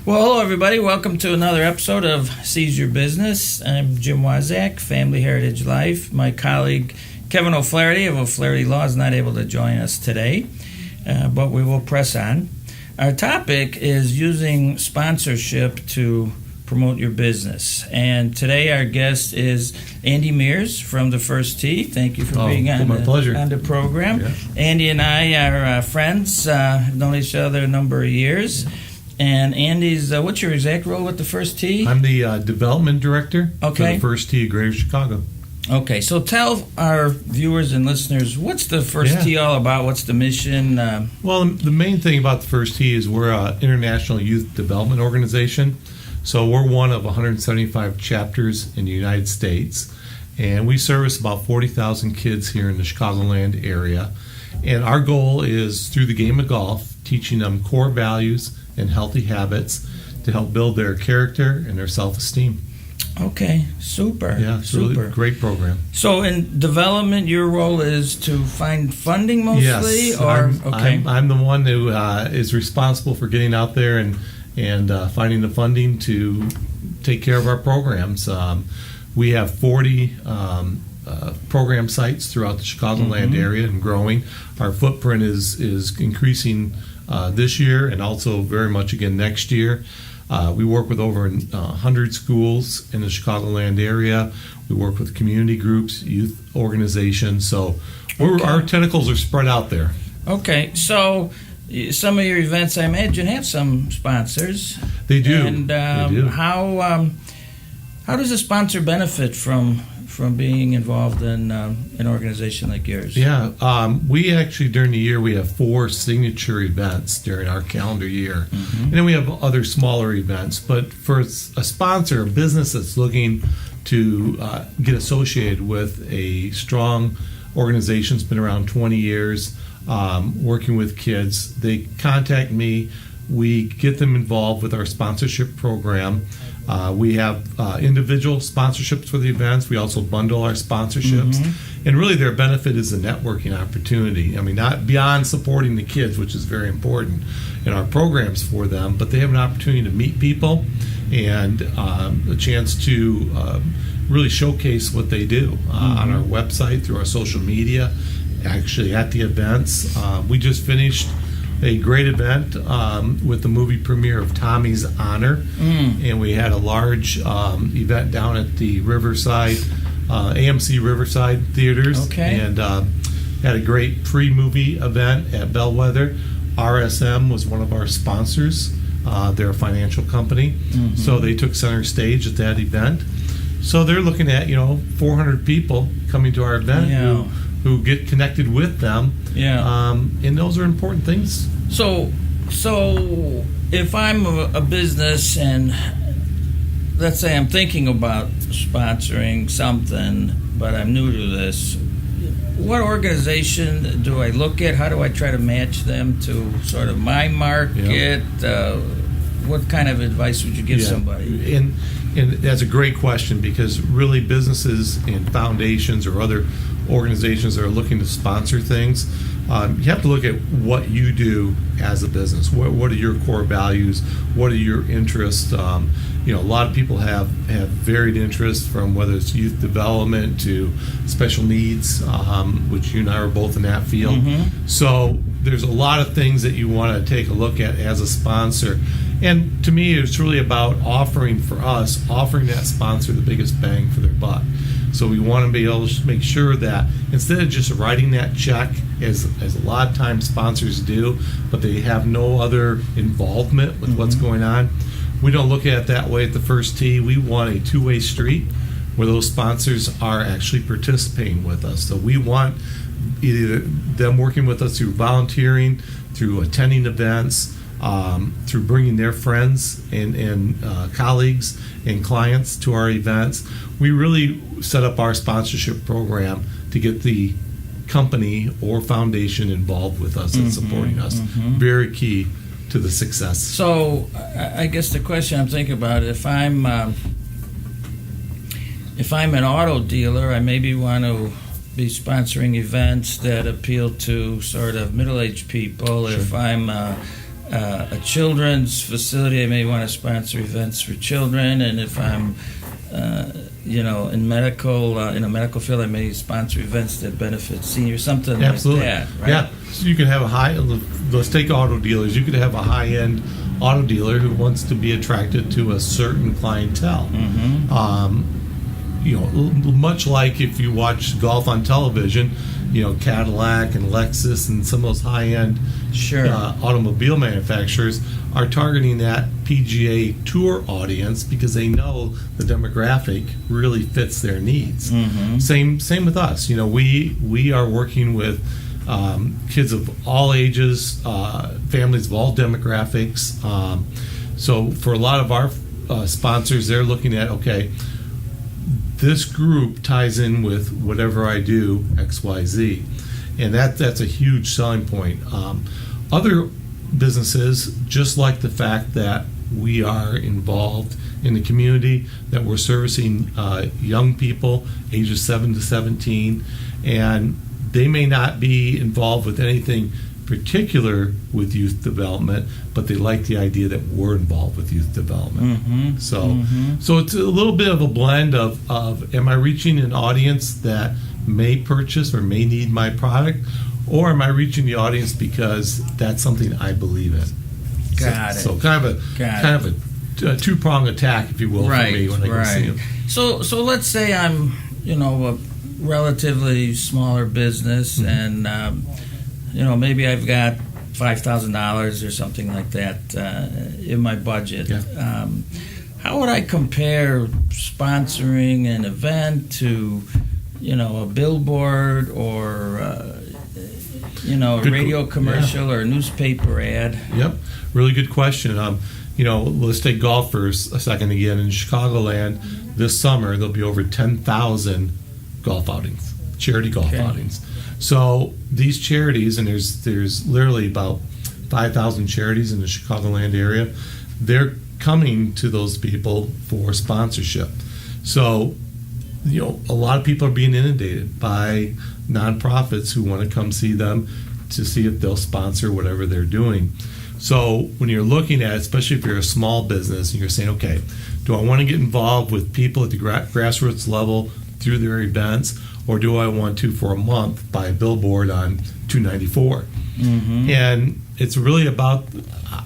Well, hello, everybody. Welcome to another episode of Seize Your Business. I'm Jim Waszak, Family Heritage Life. My colleague, Kevin O'Flaherty of O'Flaherty Law, is not able to join us today, but we will press on. Our topic is using sponsorship to promote your business. And today our guest is Andy Mears from the First Tee. Thank you for being on the program. Yeah. Andy and I are friends, known each other a number of years. And Andy's, what's your exact role with the First Tee? I'm the development director for the First Tee of Greater Chicago. Okay, so tell our viewers and listeners, what's the First Tee all about? What's the mission? Well, the main thing about the First Tee is we're an international youth development organization. So we're one of 175 chapters in the United States. And we service about 40,000 kids here in the Chicagoland area. And our goal is, through the game of golf, teaching them core values and healthy habits to help build their character and their self-esteem. Okay, super. Yeah, it's super. Really great program. So in development, your role is to find funding mostly? Yes, or I'm the one who is responsible for getting out there and finding the funding to take care of our programs. We have 40 program sites throughout the Chicagoland area and growing. Our footprint is increasing this year and also very much again next year. We work with over 100 schools in the Chicagoland area. We work with community groups, youth organizations. So our tentacles are spread out there. Okay, so some of your events, I imagine, have some sponsors. They do. And they do. How does a sponsor benefit from being involved in an organization like yours? Yeah, we actually, during the year, we have 4 signature events during our calendar year. And then we have other smaller events. But for a sponsor, a business that's looking to get associated with a strong organization that's been around 20 years, working with kids, they contact me. We get them involved with our sponsorship program. We have individual sponsorships for the events. We also bundle our sponsorships. And really their benefit is a networking opportunity. I mean, not beyond supporting the kids, which is very important in our programs for them, but they have an opportunity to meet people and a chance to really showcase what they do on our website, through our social media, actually at the events. We just finished a great event with the movie premiere of Tommy's Honor, and we had a large event down at the Riverside, AMC Riverside Theaters, and had a great pre-movie event at Bellwether. RSM was one of our sponsors. They're a financial company, so they took center stage at that event. So they're looking at 400 people coming to our event who get connected with them. And those are important things. So if I'm a business and let's say I'm thinking about sponsoring something, but I'm new to this, what organization do I look at? How do I try to match them to sort of my market? What kind of advice would you give somebody? And that's a great question, because really businesses and foundations or other organizations that are looking to sponsor things, you have to look at what you do as a business. What are your core values? What are your interests? A lot of people have varied interests, from whether it's youth development to special needs, which you and I are both in that field. So there's a lot of things that you want to take a look at as a sponsor. And to me, it's really about offering that sponsor the biggest bang for their buck. So we want to be able to make sure that instead of just writing that check, as a lot of times sponsors do, but they have no other involvement with what's going on, we don't look at it that way at the First Tee. We want a two-way street where those sponsors are actually participating with us. So we want either them working with us through volunteering, through attending events, through bringing their friends and colleagues and clients to our events. We really set up our sponsorship program to get the company or foundation involved with us and supporting us. Very key to the success. So I guess the question I'm thinking about, if I'm an auto dealer, I maybe want to be sponsoring events that appeal to sort of middle-aged people. Sure. If I'm a children's facility, I may want to sponsor events for children, and if I'm in a medical field, I may sponsor events that benefit seniors, something Absolutely. like that, right? Yeah. So you could have let's take auto dealers. You could have a high-end auto dealer who wants to be attracted to a certain clientele. Much like if you watch golf on television, Cadillac and Lexus and some of those high-end automobile manufacturers are targeting that PGA Tour audience because they know the demographic really fits their needs. Same with us. We are working with kids of all ages, families of all demographics. So for a lot of our sponsors, they're looking at, okay, this group ties in with whatever I do, XYZ. And that's a huge selling point. Other businesses just like the fact that we are involved in the community, that we're servicing young people ages 7 to 17, and they may not be involved with anything particular with youth development, but they like the idea that we're involved with youth development. So it's a little bit of a blend of am I reaching an audience that may purchase or may need my product, or am I reaching the audience because that's something I believe in? Got it. So kind of a two-prong attack, if you will, for me when I can see them. So let's say I'm a relatively smaller business, and maybe I've got $5,000 or something like that in my budget. How would I compare sponsoring an event to a billboard or a radio commercial or a newspaper ad? Yep, really good question. Let's take golf for a second again. In Chicagoland this summer, there'll be over 10,000 golf outings, charity golf outings. So these charities, and there's literally about 5,000 charities in the Chicagoland area, they're coming to those people for sponsorship. So, a lot of people are being inundated by nonprofits who want to come see them to see if they'll sponsor whatever they're doing. So when you're looking at, especially if you're a small business, and you're saying, okay, do I want to get involved with people at the grassroots level through their events, or do I want to, for a month, buy a billboard on 294? And it's really about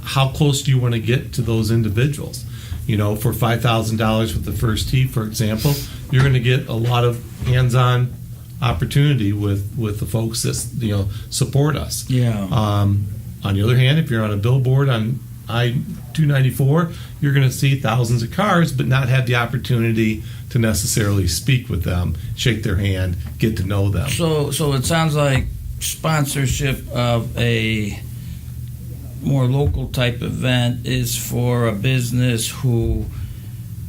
how close do you want to get to those individuals. For $5,000 with the first tee, for example, you're going to get a lot of hands-on opportunity with the folks that support us. On the other hand, if you're on a billboard on I-294, you're going to see thousands of cars, but not have the opportunity to necessarily speak with them, shake their hand, get to know them. So it sounds like sponsorship of a more local type event is for a business who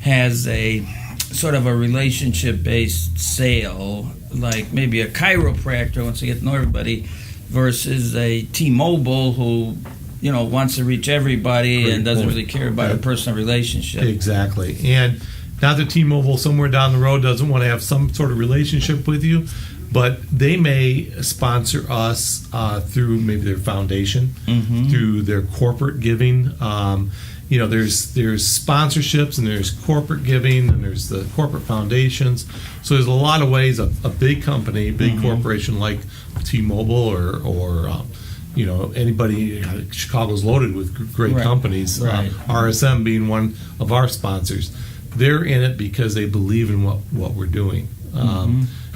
has a sort of a relationship-based sale, like maybe a chiropractor wants to get to know everybody, versus a T-Mobile who wants to reach everybody and doesn't really care about a personal relationship. Exactly. And not that T-Mobile somewhere down the road doesn't want to have some sort of relationship with you, but they may sponsor us through maybe their foundation, through their corporate giving. There's sponsorships and there's corporate giving and there's the corporate foundations. So there's a lot of ways a big company, big corporation like T-Mobile or anybody. Chicago's loaded with great companies. RSM being one of our sponsors. They're in it because they believe in what we're doing.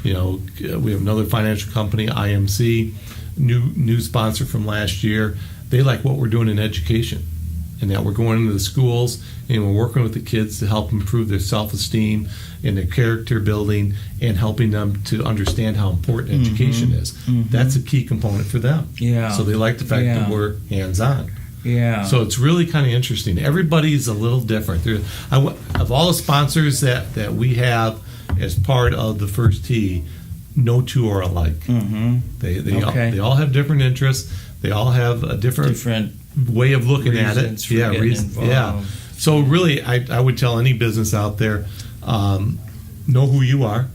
We have another financial company, IMC, new sponsor from last year. They like what we're doing in education, and that we're going into the schools and we're working with the kids to help improve their self-esteem and their character building and helping them to understand how important education is. That's a key component for them. So they like the fact that we're hands-on. So it's really kind of interesting. Everybody's a little different. Of all the sponsors that we have as part of the first tee, no two are alike. They all have different interests. They all have a different way of looking at it. So really, I would tell any business out there, know who you are,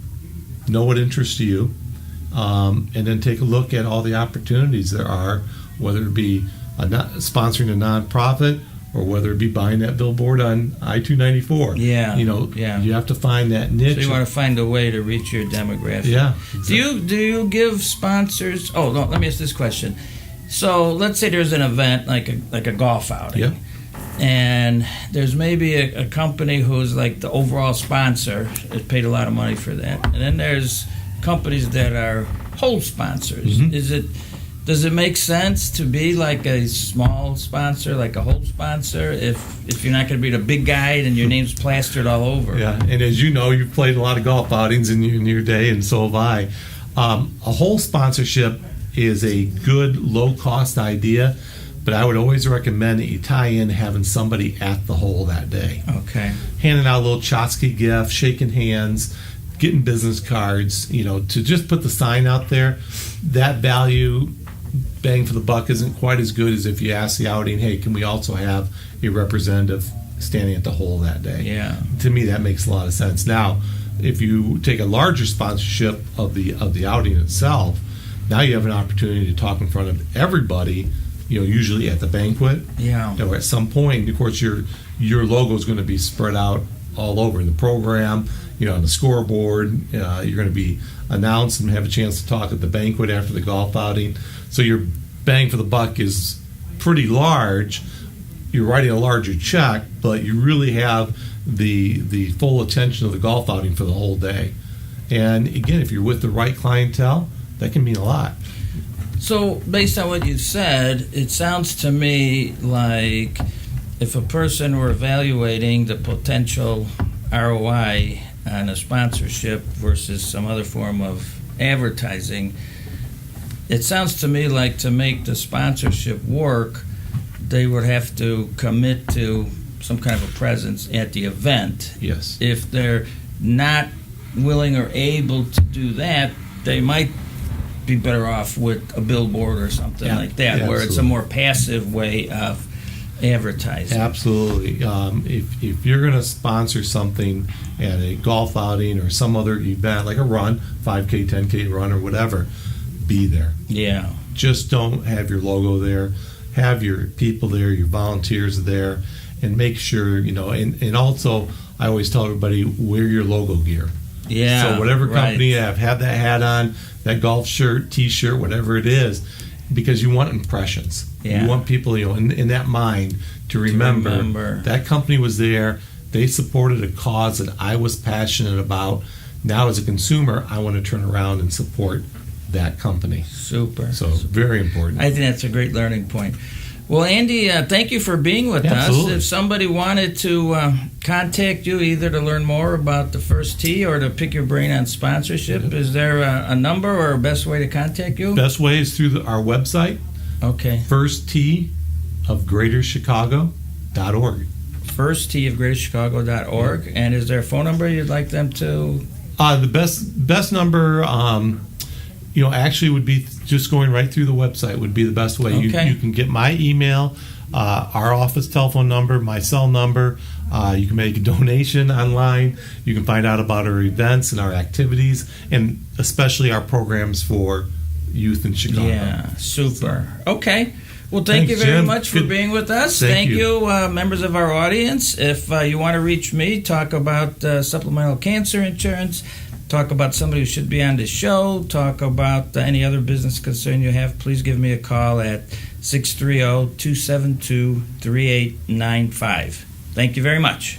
know what interests you, and then take a look at all the opportunities there are whether it be sponsoring a nonprofit or whether it be buying that billboard on I-294. Yeah. You have to find that niche. So you want to find a way to reach your demographic. Yeah. Exactly. Do you give sponsors? Oh, no, let me ask this question. So let's say there's an event like a golf outing. Yep. And there's maybe a company who's like the overall sponsor, has paid a lot of money for that. And then there's companies that are whole sponsors. Mm-hmm. Does it make sense to be like a small sponsor, like a whole sponsor, if you're not going to be the big guy and your name's plastered all over? Yeah, and as you know, you've played a lot of golf outings in your day, and so have I. A whole sponsorship is a good, low-cost idea, but I would always recommend that you tie in having somebody at the hole that day. Okay. Handing out a little tchotchke gift, shaking hands, getting business cards, to just put the sign out there. That value, bang for the buck, isn't quite as good as if you ask the outing, hey, can we also have a representative standing at the hole that day? Yeah. To me, that makes a lot of sense. Now, if you take a larger sponsorship of the outing itself, now you have an opportunity to talk in front of everybody, usually at the banquet. Yeah. Or at some point, of course, your logo is going to be spread out all over the program, on the scoreboard. You're going to be announced and have a chance to talk at the banquet after the golf outing. So your bang for the buck is pretty large. You're writing a larger check, but you really have the full attention of the golf outing for the whole day. And again, if you're with the right clientele, that can mean a lot. So based on what you said, it sounds to me like if a person were evaluating the potential ROI on a sponsorship versus some other form of advertising, it sounds to me like to make the sponsorship work, they would have to commit to some kind of a presence at the event. Yes. If they're not willing or able to do that, they might be better off with a billboard or something like that, where it's a more passive way of advertising. Absolutely. If you're going to sponsor something at a golf outing or some other event, like a run, 5K, 10K run or whatever, be there. Yeah. Just don't have your logo there. Have your people there, your volunteers there, and make sure, and also I always tell everybody, wear your logo gear. Yeah. So whatever company you have that hat on, that golf shirt, T-shirt, whatever it is, because you want impressions. Yeah. You want people, in that mind to remember that company was there. They supported a cause that I was passionate about. Now, as a consumer, I want to turn around and support that company. Super. So very important. I think that's a great learning point. Well, Andy, thank you for being with Absolutely. us. If somebody wanted to contact you either to learn more about the First Tee or to pick your brain on sponsorship, is there a number or a best way to contact you? Best way is through our website, Okay. firstteeofgreaterchicago.org. firstteeofgreaterchicago.org. And is there a phone number you'd like them to? The best number, actually would be just going right through the website would be the best way. Okay. You can get my email, our office telephone number, my cell number. You can make a donation online. You can find out about our events and our activities, and especially our programs for youth in Chicago. Yeah, super. Okay. Well, thank Thanks, you very Jim. much for Good. being with us. Thank you, members of our audience. If you want to reach me, talk about supplemental cancer insurance, talk about somebody who should be on the show, talk about any other business concern you have, please give me a call at 630-272-3895. Thank you very much.